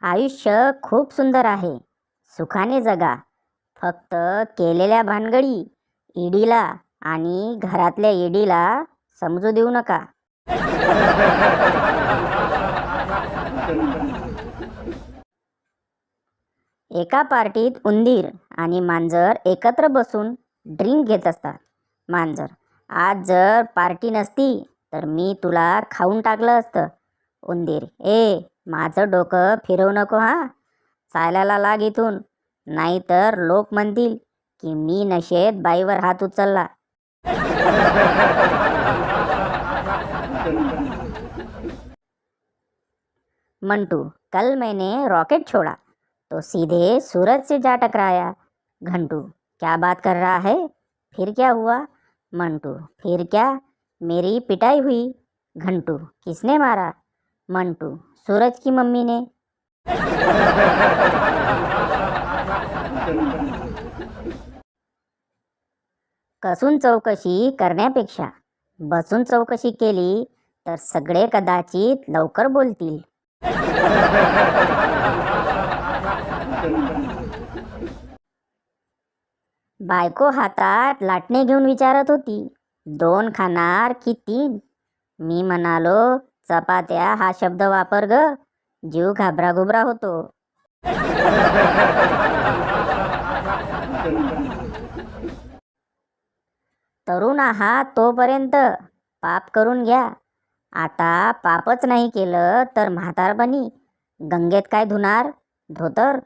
आयुष्य खूप सुंदर आहे. सुखाने जगा. फक्त केलेल्या भानगडी ईडीला आणि घरातल्या ईडीला समजू देऊ नका. एका पार्टीत उंदीर आणि मांजर एकत्र बसून ड्रिंक घेत असतात. मांजर: आज जर पार्टी नसती तर मी तुला खाऊन टाकलं असतं. उंदीर: माझं डोकं फिरवू नको हा. चालायला लाग इथून, नाहीतर लोक म्हणतील की मी नशेत बाईवर हात उचलला. मंटू: कल मैंने रॉकेट छोड़ा तो सीधे सूरज से जा टकराया. घंटू: क्या बात कर रहा है, फिर क्या हुआ? मंटू: फिर क्या, मेरी पिटाई हुई. घंटू: किसने मारा? मंटू: सूरज की मम्मी ने. कसून चौकशी करण्यापेक्षा बसून चौकशी केली तर सगळे कदाचित लवकर बोलतील. बायको हातात लाटणे घेऊन विचारत होती, 2 खाणार की 3? मी म्हणालो, चपात्या हा शब्द वापर ग. जीव घाबराघुबरा होतो. तरुण आहात तोपर्यंत पाप करून घ्या. आता पापच नाही केलं तर म्हातारपणी गंगेत काय धुणार? धोतर.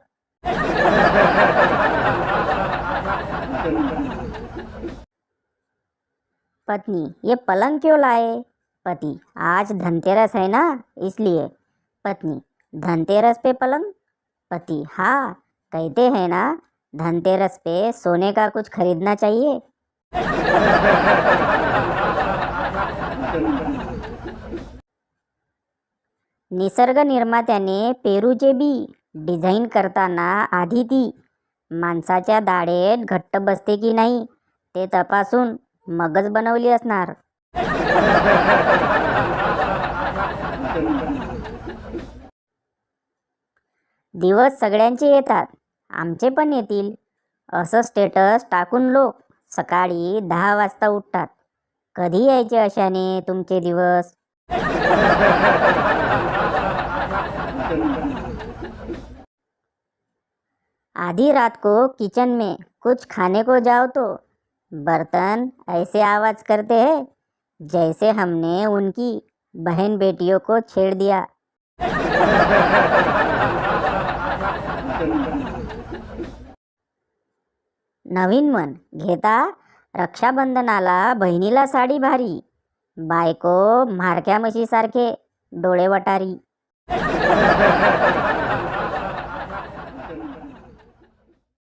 पत्नी: ये पलंग क्यों लाए? पति: आज धनतेरस है ना, इसलिए. पत्नी: धनतेरस पे पलंग? पति: हाँ, कहते हैं ना, धनतेरस पे सोने का कुछ खरीदना चाहिए. निसर्ग निर्मात्याने पेरूचे बी डिझाईन करताना आधी ती माणसाच्या दाढेत घट्ट बसते की नाही ते तपासून मगच बनवली असणार. दिवस सगळ्यांचे येतात, आमचे पण येतील असं स्टेटस टाकून लोक सकाळी 10 वाजता उठतात. कधी यायचे अशाने तुमचे दिवस? आधी रात को किचन में कुछ खाने को जाओ तो बर्तन ऐसे आवाज करते हैं जैसे हमने उनकी बहन बेटियों को छेड़ दिया. नवीन मन घेता रक्षाबंधनाला बहिणीला साडी भारी, बायको म्हारक्या म्हशीसारखे डोळे वटारी.